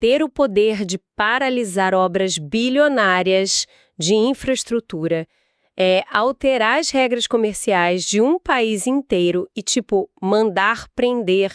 ter o poder de paralisar obras bilionárias de infraestrutura, alterar as regras comerciais de um país inteiro e, mandar prender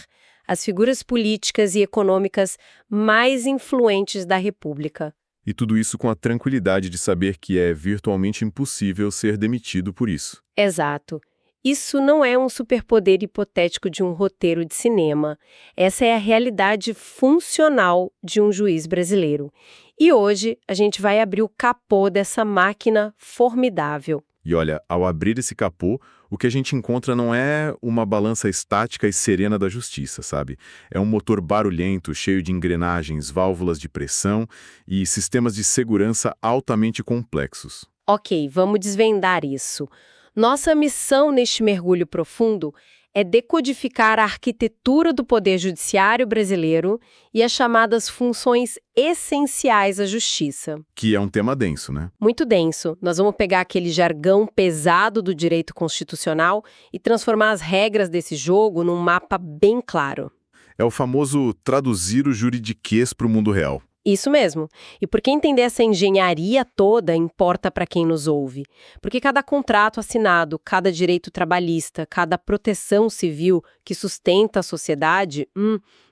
as figuras políticas e econômicas mais influentes da República. E tudo isso com a tranquilidade de saber que é virtualmente impossível ser demitido por isso. Exato. Isso não é um superpoder hipotético de um roteiro de cinema. Essa é a realidade funcional de um juiz brasileiro. E hoje a gente vai abrir o capô dessa máquina formidável. E olha, ao abrir esse capô, o que a gente encontra não é uma balança estática e serena da justiça, sabe? É um motor barulhento, cheio de engrenagens, válvulas de pressão e sistemas de segurança altamente complexos. Ok, vamos desvendar isso. Nossa missão neste mergulho profundo é decodificar a arquitetura do poder judiciário brasileiro e as chamadas funções essenciais à justiça. Que é um tema denso, né? Muito denso. Nós vamos pegar aquele jargão pesado do direito constitucional e transformar as regras desse jogo num mapa bem claro. É o famoso traduzir o juridiquês para o mundo real. Isso mesmo. E porque entender essa engenharia toda importa para quem nos ouve. Porque cada contrato assinado, cada direito trabalhista, cada proteção civil que sustenta a sociedade,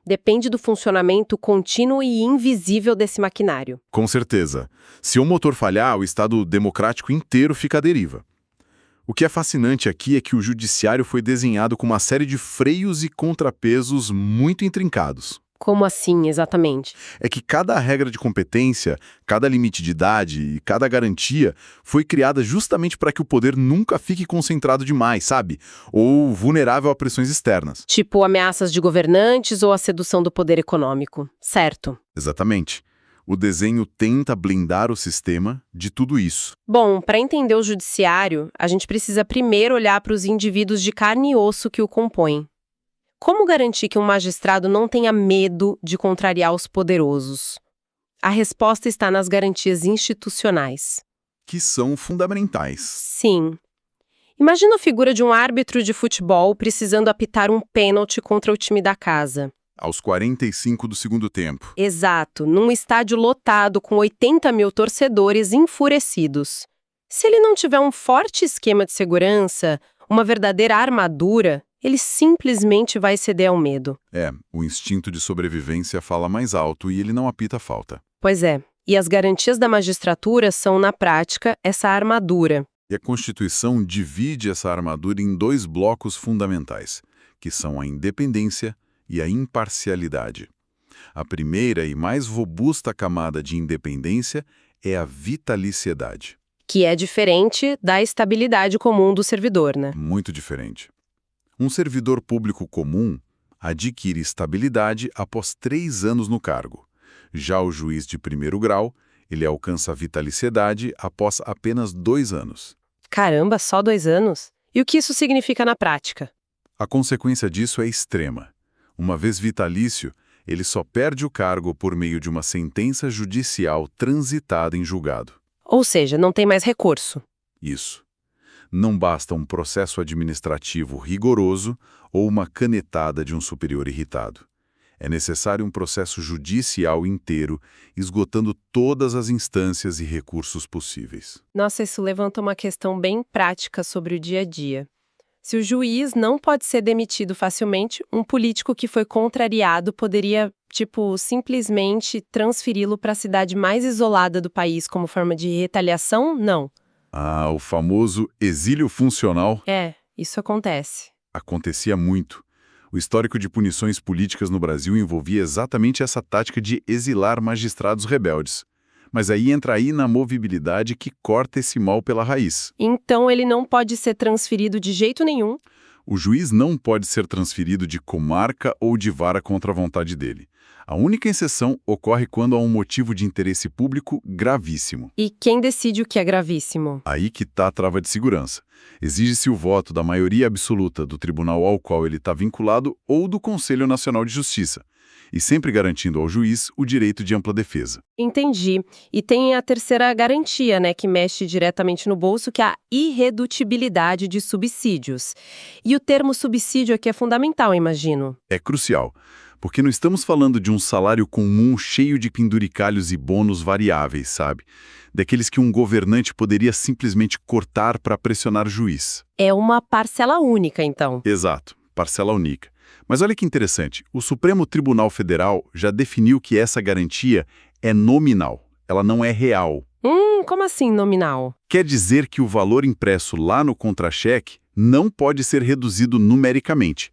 depende do funcionamento contínuo e invisível desse maquinário. Com certeza. Se um motor falhar, o Estado democrático inteiro fica à deriva. O que é fascinante aqui é que o judiciário foi desenhado com uma série de freios e contrapesos muito intrincados. Como assim, exatamente? É que cada regra de competência, cada limite de idade e cada garantia foi criada justamente para que o poder nunca fique concentrado demais, sabe? Ou vulnerável a pressões externas. Tipo ameaças de governantes ou a sedução do poder econômico. Certo. Exatamente. O desenho tenta blindar o sistema de tudo isso. Bom, para entender o judiciário, a gente precisa primeiro olhar para os indivíduos de carne e osso que o compõem. Como garantir que um magistrado não tenha medo de contrariar os poderosos? A resposta está nas garantias institucionais. Que são fundamentais. Sim. Imagina a figura de um árbitro de futebol precisando apitar um pênalti contra o time da casa. Aos 45 do segundo tempo. Exato, num estádio lotado com 80 mil torcedores enfurecidos. Se ele não tiver um forte esquema de segurança, uma verdadeira armadura, ele simplesmente vai ceder ao medo. O instinto de sobrevivência fala mais alto e ele não apita a falta. Pois é, e as garantias da magistratura são, na prática, essa armadura. E a Constituição divide essa armadura em dois blocos fundamentais, que são a independência e a imparcialidade. A primeira e mais robusta camada de independência é a vitaliciedade. Que é diferente da estabilidade comum do servidor, né? Muito diferente. Um servidor público comum adquire estabilidade após 3 anos no cargo. Já o juiz de primeiro grau, ele alcança a vitaliciedade após apenas 2 anos. Caramba, só 2 anos? E o que isso significa na prática? A consequência disso é extrema. Uma vez vitalício, ele só perde o cargo por meio de uma sentença judicial transitada em julgado. Ou seja, não tem mais recurso. Isso. Não basta um processo administrativo rigoroso ou uma canetada de um superior irritado. É necessário um processo judicial inteiro, esgotando todas as instâncias e recursos possíveis. Nossa, isso levanta uma questão bem prática sobre o dia a dia. Se o juiz não pode ser demitido facilmente, um político que foi contrariado poderia, simplesmente transferi-lo para a cidade mais isolada do país como forma de retaliação? Não. O famoso exílio funcional. Isso acontece. Acontecia muito. O histórico de punições políticas no Brasil envolvia exatamente essa tática de exilar magistrados rebeldes. Mas aí entra a inamovibilidade que corta esse mal pela raiz. Então ele não pode ser transferido de jeito nenhum? O juiz não pode ser transferido de comarca ou de vara contra a vontade dele. A única exceção ocorre quando há um motivo de interesse público gravíssimo. E quem decide o que é gravíssimo? Aí que está a trava de segurança. Exige-se o voto da maioria absoluta do tribunal ao qual ele está vinculado ou do Conselho Nacional de Justiça, e sempre garantindo ao juiz o direito de ampla defesa. Entendi. E tem a terceira garantia, que mexe diretamente no bolso, que é a irredutibilidade de subsídios. E o termo subsídio aqui é fundamental, imagino. É crucial. Porque não estamos falando de um salário comum cheio de penduricalhos e bônus variáveis, sabe? Daqueles que um governante poderia simplesmente cortar para pressionar o juiz. É uma parcela única, então. Exato, parcela única. Mas olha que interessante, o Supremo Tribunal Federal já definiu que essa garantia é nominal, ela não é real. Como assim nominal? Quer dizer que o valor impresso lá no contra-cheque não pode ser reduzido numericamente.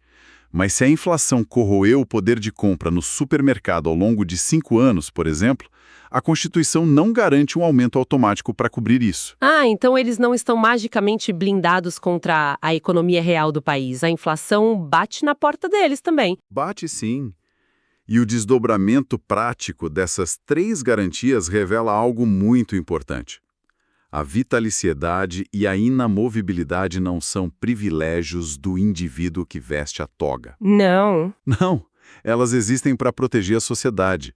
Mas se a inflação corroeu o poder de compra no supermercado ao longo de 5 anos, por exemplo, a Constituição não garante um aumento automático para cobrir isso. Ah, então eles não estão magicamente blindados contra a economia real do país. A inflação bate na porta deles também. Bate sim. E o desdobramento prático dessas 3 garantias revela algo muito importante. A vitaliciedade e a inamovibilidade não são privilégios do indivíduo que veste a toga. Não. Não, elas existem para proteger a sociedade.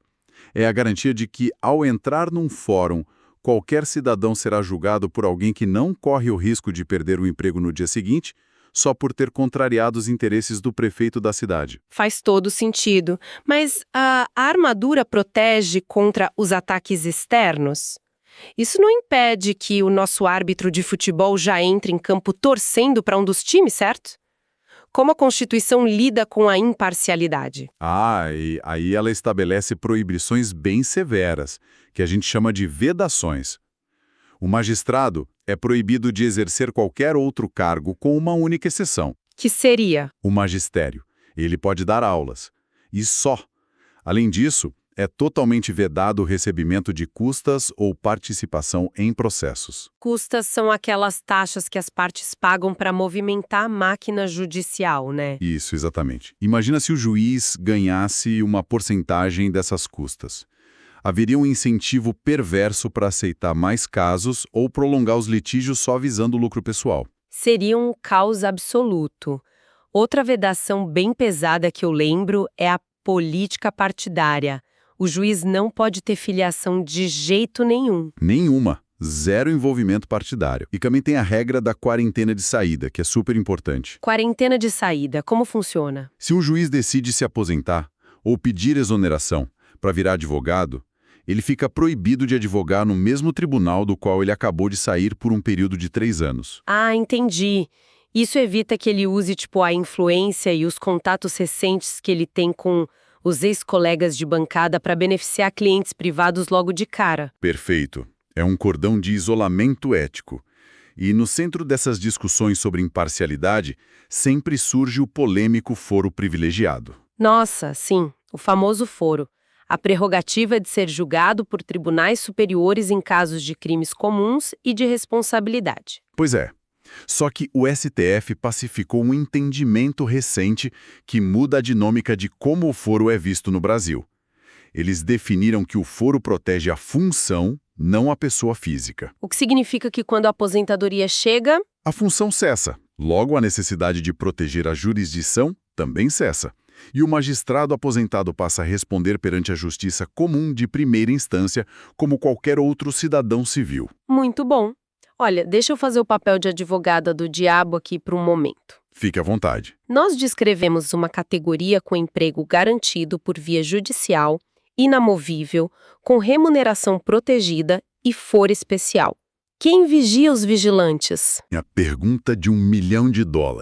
É a garantia de que, ao entrar num fórum, qualquer cidadão será julgado por alguém que não corre o risco de perder o emprego no dia seguinte, só por ter contrariado os interesses do prefeito da cidade. Faz todo sentido. Mas a armadura protege contra os ataques externos? Isso não impede que o nosso árbitro de futebol já entre em campo torcendo para um dos times, certo? Como a Constituição lida com a imparcialidade? E aí ela estabelece proibições bem severas, que a gente chama de vedações. O magistrado é proibido de exercer qualquer outro cargo com uma única exceção. Que seria? O magistério. Ele pode dar aulas. E só. Além disso, é totalmente vedado o recebimento de custas ou participação em processos. Custas são aquelas taxas que as partes pagam para movimentar a máquina judicial, né? Isso, exatamente. Imagina se o juiz ganhasse uma porcentagem dessas custas. Haveria um incentivo perverso para aceitar mais casos ou prolongar os litígios só visando o lucro pessoal. Seria um caos absoluto. Outra vedação bem pesada que eu lembro é a política partidária. O juiz não pode ter filiação de jeito nenhum. Nenhuma. Zero envolvimento partidário. E também tem a regra da quarentena de saída, que é super importante. Quarentena de saída, como funciona? Se um juiz decide se aposentar ou pedir exoneração para virar advogado, ele fica proibido de advogar no mesmo tribunal do qual ele acabou de sair por um período de 3 anos. Ah, entendi. Isso evita que ele use, a influência e os contatos recentes que ele tem com os ex-colegas de bancada para beneficiar clientes privados logo de cara. Perfeito. É um cordão de isolamento ético. E no centro dessas discussões sobre imparcialidade, sempre surge o polêmico foro privilegiado. Nossa, sim, o famoso foro. A prerrogativa de ser julgado por tribunais superiores em casos de crimes comuns e de responsabilidade. Pois é. Só que o STF pacificou um entendimento recente que muda a dinâmica de como o foro é visto no Brasil. Eles definiram que o foro protege a função, não a pessoa física. O que significa que quando a aposentadoria chega... A função cessa. Logo, a necessidade de proteger a jurisdição também cessa. E o magistrado aposentado passa a responder perante a justiça comum de primeira instância, como qualquer outro cidadão civil. Muito bom. Olha, deixa eu fazer o papel de advogada do diabo aqui por um momento. Fique à vontade. Nós descrevemos uma categoria com emprego garantido por via judicial, inamovível, com remuneração protegida e foro especial. Quem vigia os vigilantes? A pergunta de $1 milhão.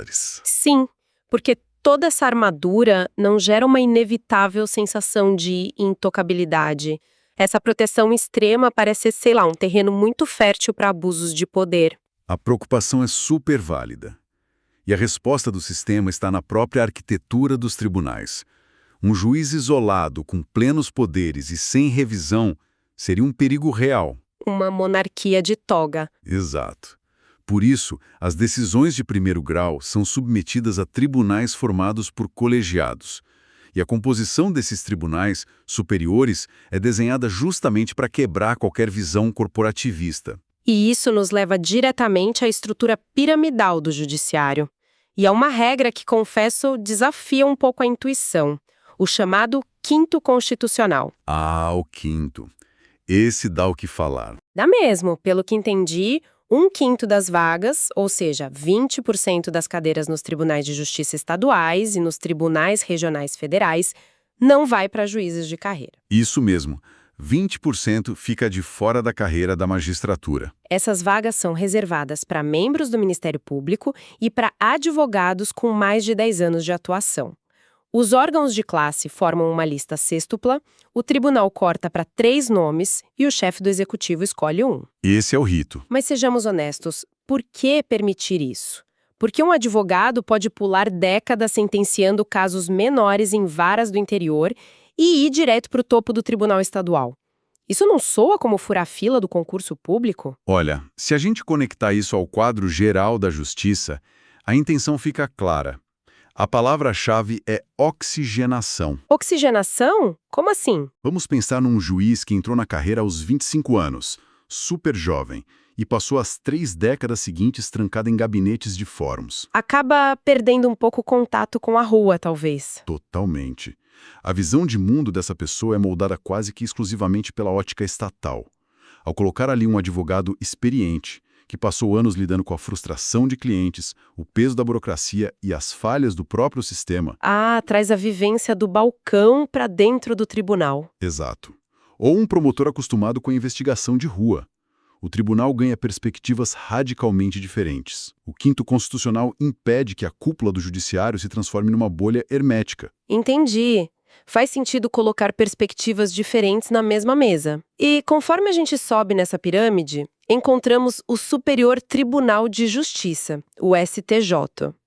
Sim, porque toda essa armadura não gera uma inevitável sensação de intocabilidade. Essa proteção extrema parece, um terreno muito fértil para abusos de poder. A preocupação é super válida. E a resposta do sistema está na própria arquitetura dos tribunais. Um juiz isolado, com plenos poderes e sem revisão, seria um perigo real. Uma monarquia de toga. Exato. Por isso, as decisões de primeiro grau são submetidas a tribunais formados por colegiados. E a composição desses tribunais superiores é desenhada justamente para quebrar qualquer visão corporativista. E isso nos leva diretamente à estrutura piramidal do judiciário. E é uma regra que, confesso, desafia um pouco a intuição. O chamado quinto constitucional. Ah, o quinto. Esse dá o que falar. Dá mesmo. Pelo que entendi, 1/5 das vagas, ou seja, 20% das cadeiras nos tribunais de justiça estaduais e nos tribunais regionais federais, não vai para juízes de carreira. Isso mesmo. 20% fica de fora da carreira da magistratura. Essas vagas são reservadas para membros do Ministério Público e para advogados com mais de 10 anos de atuação. Os órgãos de classe formam uma lista sêxtupla, o tribunal corta para 3 nomes e o chefe do executivo escolhe um. Esse é o rito. Mas sejamos honestos, por que permitir isso? Porque um advogado pode pular décadas sentenciando casos menores em varas do interior e ir direto para o topo do tribunal estadual. Isso não soa como furar fila do concurso público? Olha, se a gente conectar isso ao quadro geral da justiça, a intenção fica clara. A palavra-chave é oxigenação. Oxigenação? Como assim? Vamos pensar num juiz que entrou na carreira aos 25 anos, super jovem, e passou as 3 décadas seguintes trancado em gabinetes de fóruns. Acaba perdendo um pouco o contato com a rua, talvez. Totalmente. A visão de mundo dessa pessoa é moldada quase que exclusivamente pela ótica estatal. Ao colocar ali um advogado experiente, que passou anos lidando com a frustração de clientes, o peso da burocracia e as falhas do próprio sistema. Ah, traz a vivência do balcão para dentro do tribunal. Exato. Ou um promotor acostumado com a investigação de rua. O tribunal ganha perspectivas radicalmente diferentes. O Quinto Constitucional impede que a cúpula do judiciário se transforme numa bolha hermética. Entendi. Faz sentido colocar perspectivas diferentes na mesma mesa. E conforme a gente sobe nessa pirâmide, encontramos o Superior Tribunal de Justiça, o STJ.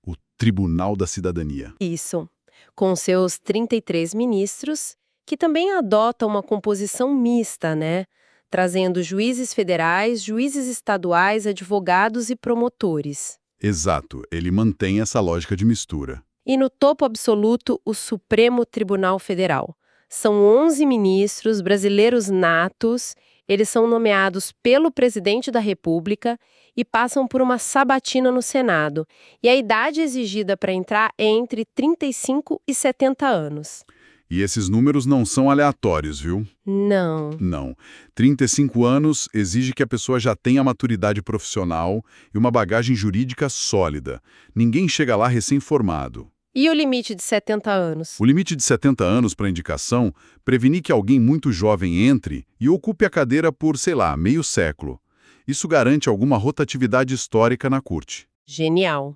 O Tribunal da Cidadania. Isso. Com seus 33 ministros, que também adota uma composição mista, né? Trazendo juízes federais, juízes estaduais, advogados e promotores. Exato, ele mantém essa lógica de mistura. E no topo absoluto, o Supremo Tribunal Federal. São 11 ministros brasileiros natos, eles são nomeados pelo presidente da República e passam por uma sabatina no Senado. E a idade exigida para entrar é entre 35 e 70 anos. E esses números não são aleatórios, viu? Não. Não. 35 anos exige que a pessoa já tenha maturidade profissional e uma bagagem jurídica sólida. Ninguém chega lá recém-formado. E o limite de 70 anos? O limite de 70 anos para indicação previne que alguém muito jovem entre e ocupe a cadeira por, sei lá, meio século. Isso garante alguma rotatividade histórica na corte. Genial.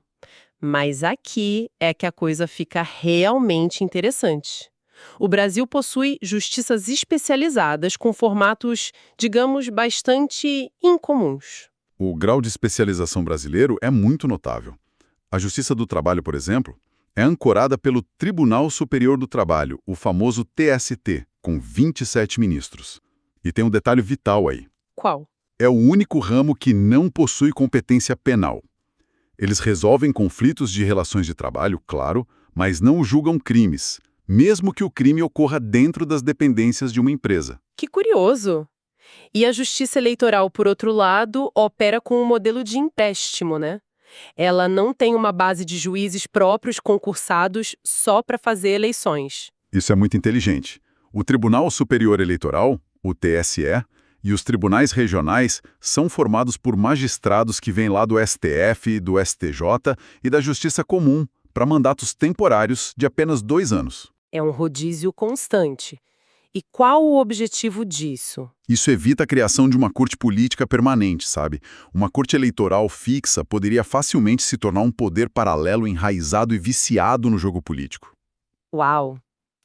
Mas aqui é que a coisa fica realmente interessante. O Brasil possui justiças especializadas com formatos, digamos, bastante incomuns. O grau de especialização brasileiro é muito notável. A Justiça do Trabalho, por exemplo, é ancorada pelo Tribunal Superior do Trabalho, o famoso TST, com 27 ministros. E tem um detalhe vital aí. Qual? É o único ramo que não possui competência penal. Eles resolvem conflitos de relações de trabalho, claro, mas não julgam crimes, mesmo que o crime ocorra dentro das dependências de uma empresa. Que curioso! E a Justiça Eleitoral, por outro lado, opera com um modelo de empréstimo, né? Ela não tem uma base de juízes próprios concursados só para fazer eleições. Isso é muito inteligente. O Tribunal Superior Eleitoral, o TSE, e os tribunais regionais são formados por magistrados que vêm lá do STF, do STJ e da Justiça Comum, para mandatos temporários de apenas 2 anos. É um rodízio constante. E qual o objetivo disso? Isso evita a criação de uma corte política permanente, sabe? Uma corte eleitoral fixa poderia facilmente se tornar um poder paralelo enraizado e viciado no jogo político. Uau!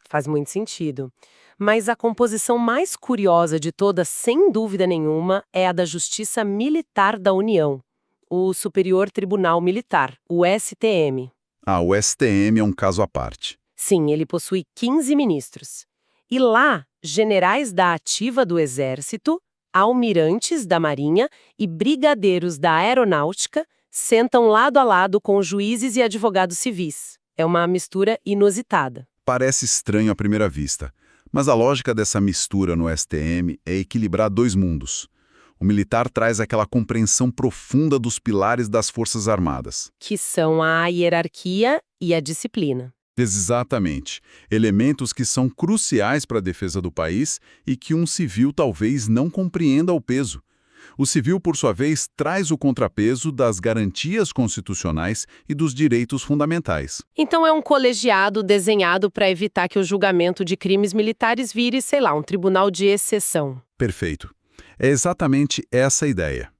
Faz muito sentido. Mas a composição mais curiosa de todas, sem dúvida nenhuma, é a da Justiça Militar da União, o Superior Tribunal Militar, o STM. Ah, o STM é um caso à parte. Sim, ele possui 15 ministros. E lá, generais da ativa do Exército, almirantes da Marinha e brigadeiros da Aeronáutica sentam lado a lado com juízes e advogados civis. É uma mistura inusitada. Parece estranho à primeira vista, mas a lógica dessa mistura no STM é equilibrar 2 mundos. O militar traz aquela compreensão profunda dos pilares das Forças Armadas. Que são a hierarquia e a disciplina. Exatamente. Elementos que são cruciais para a defesa do país e que um civil talvez não compreenda o peso. O civil, por sua vez, traz o contrapeso das garantias constitucionais e dos direitos fundamentais. Então é um colegiado desenhado para evitar que o julgamento de crimes militares vire, sei lá, um tribunal de exceção. Perfeito. É exatamente essa a ideia.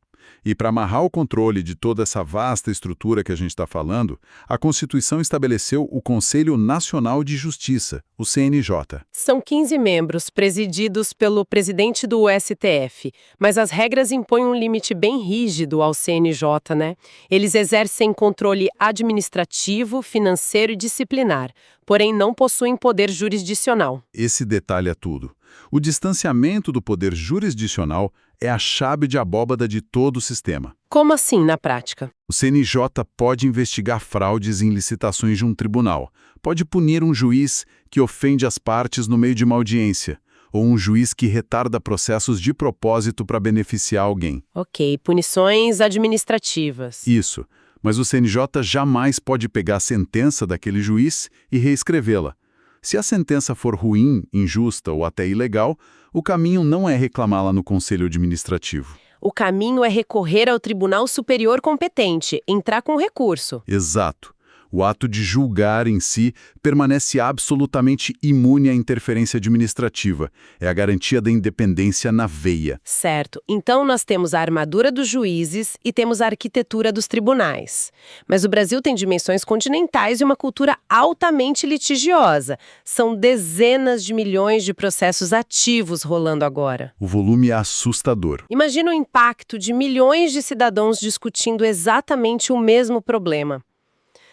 E para amarrar o controle de toda essa vasta estrutura que a gente está falando, a Constituição estabeleceu o Conselho Nacional de Justiça, o CNJ. São 15 membros, presididos pelo presidente do STF, mas as regras impõem um limite bem rígido ao CNJ, né? Eles exercem controle administrativo, financeiro e disciplinar, porém não possuem poder jurisdicional. Esse detalhe é tudo. O distanciamento do poder jurisdicional é a chave de abóbada de todo o sistema. Como assim, na prática? O CNJ pode investigar fraudes em licitações de um tribunal, pode punir um juiz que ofende as partes no meio de uma audiência, ou um juiz que retarda processos de propósito para beneficiar alguém. Ok, punições administrativas. Isso, mas o CNJ jamais pode pegar a sentença daquele juiz e reescrevê-la. Se a sentença for ruim, injusta ou até ilegal, o caminho não é reclamá-la no Conselho Administrativo. O caminho é recorrer ao Tribunal Superior competente, entrar com recurso. Exato. O ato de julgar em si permanece absolutamente imune à interferência administrativa. É a garantia da independência na veia. Certo. Então nós temos a armadura dos juízes e temos a arquitetura dos tribunais. Mas o Brasil tem dimensões continentais e uma cultura altamente litigiosa. São dezenas de milhões de processos ativos rolando agora. O volume é assustador. Imagina o impacto de milhões de cidadãos discutindo exatamente o mesmo problema.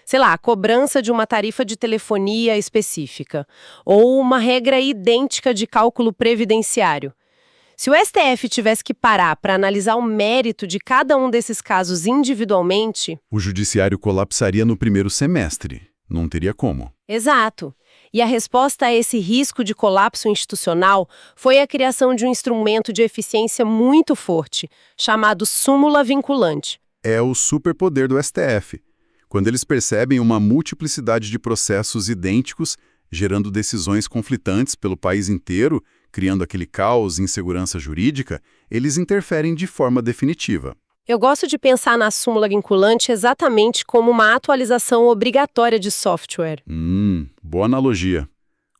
Sei lá, a cobrança de uma tarifa de telefonia específica, ou uma regra idêntica de cálculo previdenciário. Se o STF tivesse que parar para analisar o mérito de cada um desses casos individualmente... O judiciário colapsaria no primeiro semestre. Não teria como. Exato. E a resposta a esse risco de colapso institucional foi a criação de um instrumento de eficiência muito forte, chamado súmula vinculante. É o superpoder do STF. Quando eles percebem uma multiplicidade de processos idênticos, gerando decisões conflitantes pelo país inteiro, criando aquele caos e insegurança jurídica, eles interferem de forma definitiva. Eu gosto de pensar na súmula vinculante exatamente como uma atualização obrigatória de software. Boa analogia.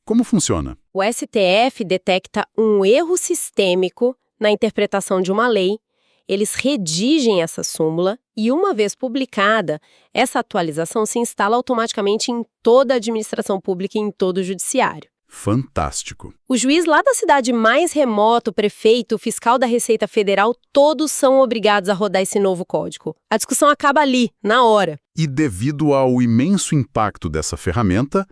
Como funciona? O STF detecta um erro sistêmico na interpretação de uma lei. Eles redigem essa súmula e, uma vez publicada, essa atualização se instala automaticamente em toda a administração pública e em todo o judiciário. Fantástico. O juiz lá da cidade mais remota, o prefeito, o fiscal da Receita Federal, todos são obrigados a rodar esse novo código. A discussão acaba ali, na hora. E devido ao imenso impacto dessa ferramenta,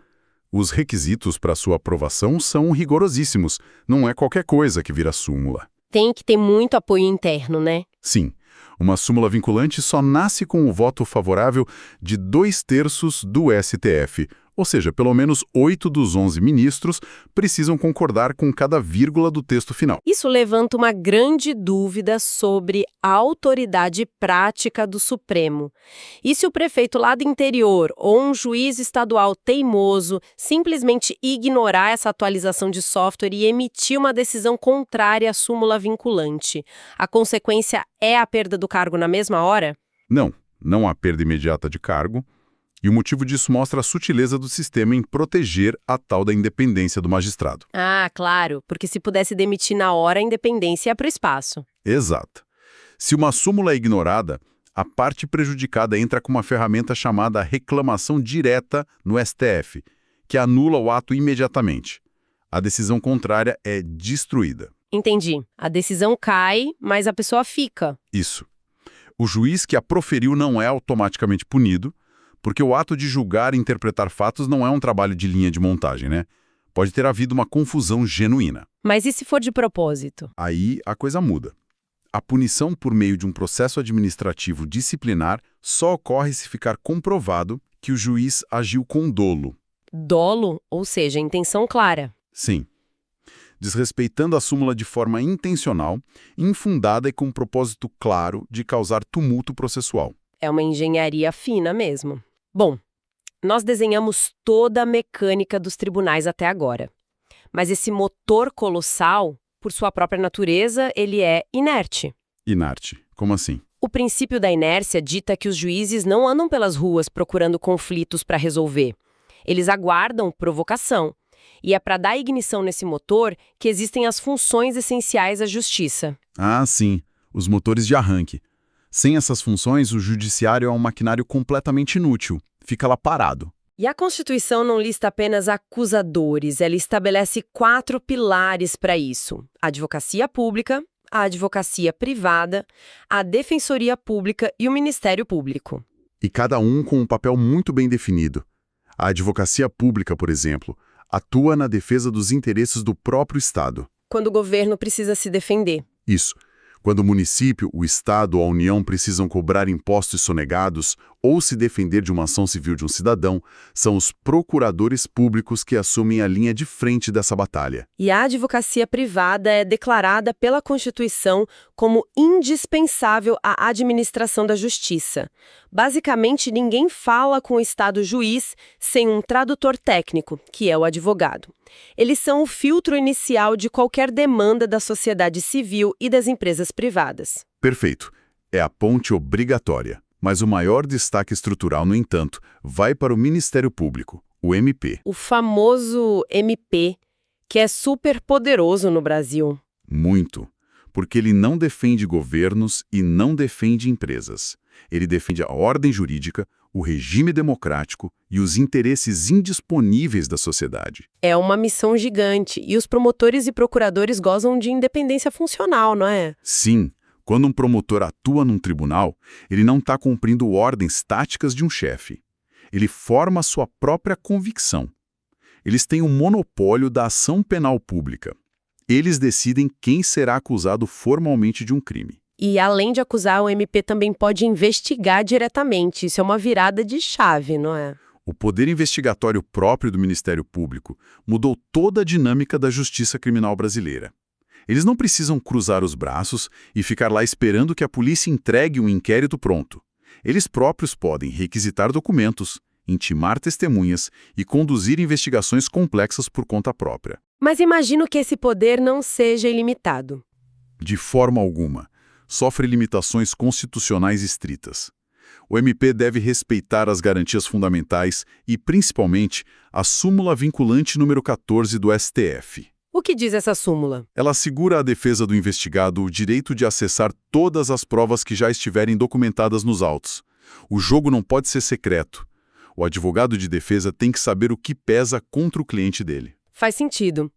os requisitos para sua aprovação são rigorosíssimos. Não é qualquer coisa que vira súmula. Tem que ter muito apoio interno, né? Sim, uma súmula vinculante só nasce com o voto favorável de 2/3 do STF, ou seja, pelo menos 8 dos 11 ministros precisam concordar com cada vírgula do texto final. Isso levanta uma grande dúvida sobre a autoridade prática do Supremo. E se o prefeito lá do interior ou um juiz estadual teimoso simplesmente ignorar essa atualização de software e emitir uma decisão contrária à súmula vinculante, a consequência é a perda do cargo na mesma hora? Não há perda imediata de cargo. E o motivo disso mostra a sutileza do sistema em proteger a tal da independência do magistrado. Ah, claro, porque se pudesse demitir na hora, a independência ia para o espaço. Exato. Se uma súmula é ignorada, a parte prejudicada entra com uma ferramenta chamada reclamação direta no STF, que anula o ato imediatamente. A decisão contrária é destruída. Entendi. A decisão cai, mas a pessoa fica. Isso. O juiz que a proferiu não é automaticamente punido, porque o ato de julgar e interpretar fatos não é um trabalho de linha de montagem, né? Pode ter havido uma confusão genuína. Mas e se for de propósito? Aí a coisa muda. A punição por meio de um processo administrativo disciplinar só ocorre se ficar comprovado que o juiz agiu com dolo. Dolo, ou seja, intenção clara. Sim. Desrespeitando a súmula de forma intencional, infundada e com um propósito claro de causar tumulto processual. É uma engenharia fina mesmo. Bom, nós desenhamos toda a mecânica dos tribunais até agora. Mas esse motor colossal, por sua própria natureza, ele é inerte. Inarte. Como assim? O princípio da inércia dita que os juízes não andam pelas ruas procurando conflitos para resolver. Eles aguardam provocação. E é para dar ignição nesse motor que existem as funções essenciais à justiça. Ah, sim. Os motores de arranque. Sem essas funções, o judiciário é um maquinário completamente inútil. Fica lá parado. E a Constituição não lista apenas acusadores, ela estabelece 4 pilares para isso: a advocacia pública, a advocacia privada, a defensoria pública e o Ministério Público. E cada um com um papel muito bem definido. A advocacia pública, por exemplo, atua na defesa dos interesses do próprio Estado. Quando o governo precisa se defender. Isso. Quando o município, o Estado ou a União precisam cobrar impostos sonegados ou se defender de uma ação civil de um cidadão, são os procuradores públicos que assumem a linha de frente dessa batalha. E a advocacia privada é declarada pela Constituição como indispensável à administração da justiça. Basicamente, ninguém fala com o Estado juiz sem um tradutor técnico, que é o advogado. Eles são o filtro inicial de qualquer demanda da sociedade civil e das empresas privadas. Perfeito. É a ponte obrigatória. Mas o maior destaque estrutural, no entanto, vai para o Ministério Público, o MP. O famoso MP, que é super poderoso no Brasil. Muito. Porque ele não defende governos e não defende empresas. Ele defende a ordem jurídica, o regime democrático e os interesses indisponíveis da sociedade. É uma missão gigante e os promotores e procuradores gozam de independência funcional, não é? Sim. Quando um promotor atua num tribunal, ele não está cumprindo ordens táticas de um chefe. Ele forma sua própria convicção. Eles têm o monopólio da ação penal pública. Eles decidem quem será acusado formalmente de um crime. E, além de acusar, o MP também pode investigar diretamente. Isso é uma virada de chave, não é? O poder investigatório próprio do Ministério Público mudou toda a dinâmica da justiça criminal brasileira. Eles não precisam cruzar os braços e ficar lá esperando que a polícia entregue um inquérito pronto. Eles próprios podem requisitar documentos, intimar testemunhas e conduzir investigações complexas por conta própria. Mas imagino que esse poder não seja ilimitado. De forma alguma. Sofre limitações constitucionais estritas. O MP deve respeitar as garantias fundamentais e, principalmente, a súmula vinculante número 14 do STF. O que diz essa súmula? Ela assegura à defesa do investigado o direito de acessar todas as provas que já estiverem documentadas nos autos. O jogo não pode ser secreto. O advogado de defesa tem que saber o que pesa contra o cliente dele. Faz sentido.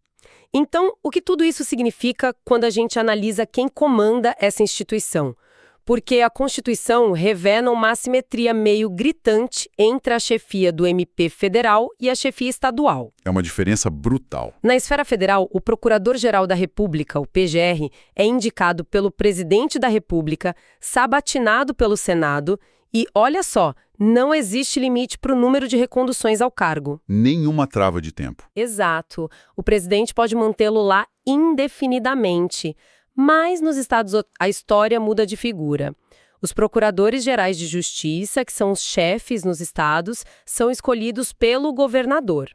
Então, o que tudo isso significa quando a gente analisa quem comanda essa instituição? Porque a Constituição revela uma assimetria meio gritante entre a chefia do MP federal e a chefia estadual. É uma diferença brutal. Na esfera federal, o Procurador-Geral da República, o PGR, é indicado pelo Presidente da República, sabatinado pelo Senado e, olha só, não existe limite para o número de reconduções ao cargo. Nenhuma trava de tempo. Exato. O presidente pode mantê-lo lá indefinidamente. Mas nos estados a história muda de figura. Os procuradores gerais de justiça, que são os chefes nos estados, são escolhidos pelo governador.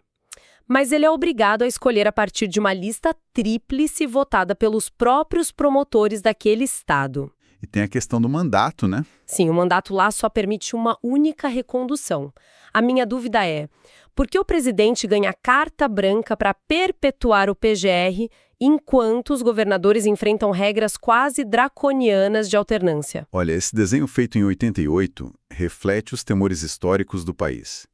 Mas ele é obrigado a escolher a partir de uma lista tríplice votada pelos próprios promotores daquele estado. E tem a questão do mandato, né? Sim, o mandato lá só permite uma única recondução. A minha dúvida é, por que o presidente ganha carta branca para perpetuar o PGR enquanto os governadores enfrentam regras quase draconianas de alternância? Olha, esse desenho feito em 88 reflete os temores históricos do país.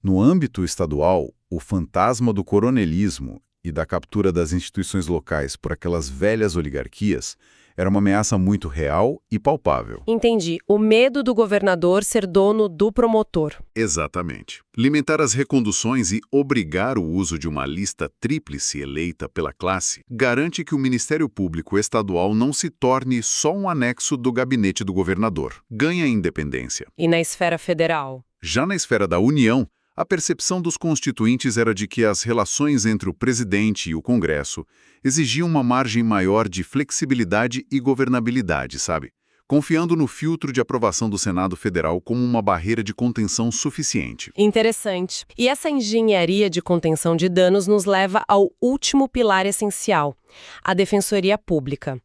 No âmbito estadual, o fantasma do coronelismo e da captura das instituições locais por aquelas velhas oligarquias era uma ameaça muito real e palpável. Entendi. O medo do governador ser dono do promotor. Exatamente. Limitar as reconduções e obrigar o uso de uma lista tríplice eleita pela classe garante que o Ministério Público Estadual não se torne só um anexo do gabinete do governador. Ganha independência. E na esfera federal? Já na esfera da União, a percepção dos constituintes era de que as relações entre o presidente e o Congresso exigiam uma margem maior de flexibilidade e governabilidade, sabe? confiando no filtro de aprovação do Senado Federal como uma barreira de contenção suficiente. Interessante. E essa engenharia de contenção de danos nos leva ao último pilar essencial, a Defensoria Pública.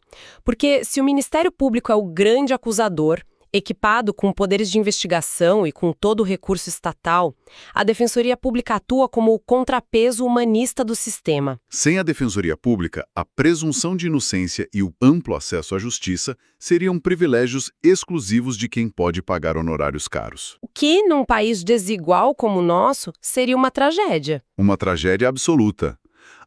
Porque se o Ministério Público é o grande acusador, equipado com poderes de investigação e com todo o recurso estatal, a Defensoria Pública atua como o contrapeso humanista do sistema. Sem a Defensoria Pública, a presunção de inocência e o amplo acesso à justiça seriam privilégios exclusivos de quem pode pagar honorários caros. O que, num país desigual como o nosso, seria uma tragédia. Uma tragédia absoluta.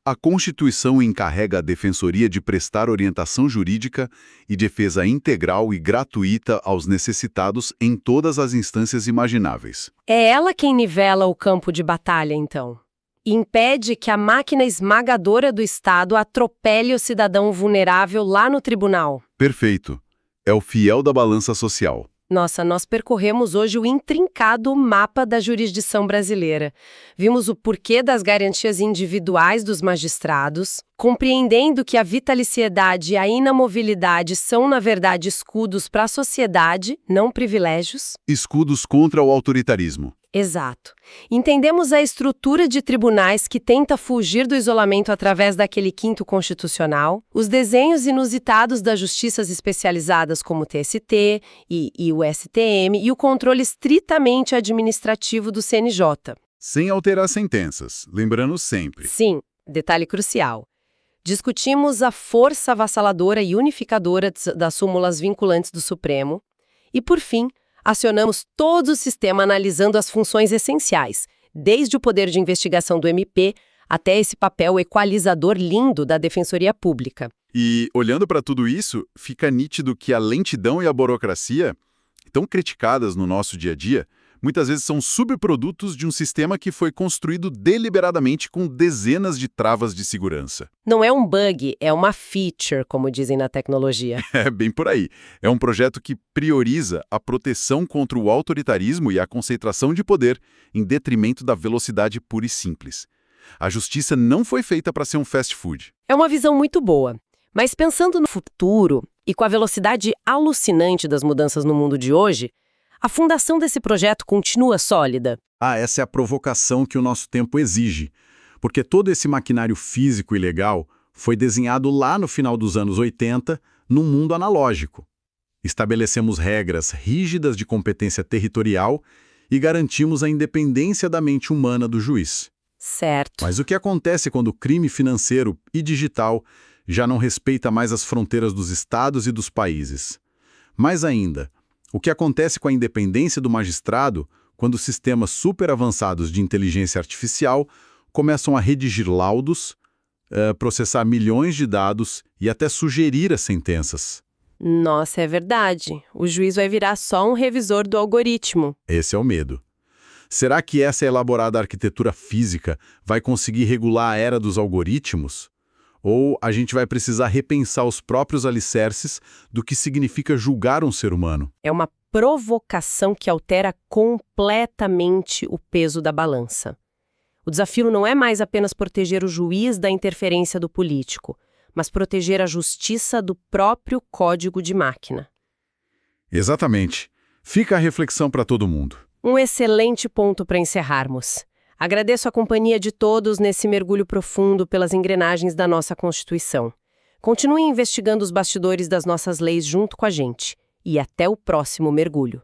A Constituição encarrega a Defensoria de prestar orientação jurídica e defesa integral e gratuita aos necessitados em todas as instâncias imagináveis. É ela quem nivela o campo de batalha, então. E impede que a máquina esmagadora do Estado atropele o cidadão vulnerável lá no tribunal. Perfeito. É o fiel da balança social. Nossa, nós percorremos hoje o intrincado mapa da jurisdição brasileira. Vimos o porquê das garantias individuais dos magistrados, compreendendo que a vitaliciedade e a inamovilidade são, na verdade, escudos para a sociedade, não privilégios. Escudos contra o autoritarismo. Exato. Entendemos a estrutura de tribunais que tenta fugir do isolamento através daquele quinto constitucional, os desenhos inusitados das justiças especializadas como o TST e o STM e o controle estritamente administrativo do CNJ. Sem alterar sentenças, lembrando sempre. Sim, detalhe crucial. Discutimos a força avassaladora e unificadora das súmulas vinculantes do Supremo e, por fim, acionamos todo o sistema analisando as funções essenciais, desde o poder de investigação do MP até esse papel equalizador lindo da Defensoria Pública. E, olhando para tudo isso, fica nítido que a lentidão e a burocracia, tão criticadas no nosso dia a dia, muitas vezes são subprodutos de um sistema que foi construído deliberadamente com dezenas de travas de segurança. Não é um bug, é uma feature, como dizem na tecnologia. É bem por aí. É um projeto que prioriza a proteção contra o autoritarismo e a concentração de poder em detrimento da velocidade pura e simples. A justiça não foi feita para ser um fast food. É uma visão muito boa. Mas pensando no futuro e com a velocidade alucinante das mudanças no mundo de hoje, a fundação desse projeto continua sólida? Essa é a provocação que o nosso tempo exige, porque todo esse maquinário físico e legal foi desenhado lá no final dos anos 80, num mundo analógico. Estabelecemos regras rígidas de competência territorial e garantimos a independência da mente humana do juiz. Certo. Mas o que acontece quando o crime financeiro e digital já não respeita mais as fronteiras dos estados e dos países? Mais ainda, o que acontece com a independência do magistrado quando sistemas super avançados de inteligência artificial começam a redigir laudos, processar milhões de dados e até sugerir as sentenças? Nossa, é verdade. O juiz vai virar só um revisor do algoritmo. Esse é o medo. Será que essa elaborada arquitetura física vai conseguir regular a era dos algoritmos? Ou a gente vai precisar repensar os próprios alicerces do que significa julgar um ser humano? É uma provocação que altera completamente o peso da balança. O desafio não é mais apenas proteger o juiz da interferência do político, mas proteger a justiça do próprio código de máquina. Exatamente. Fica a reflexão para todo mundo. Um excelente ponto para encerrarmos. Agradeço a companhia de todos nesse mergulho profundo pelas engrenagens da nossa Constituição. Continuem investigando os bastidores das nossas leis junto com a gente. E até o próximo mergulho.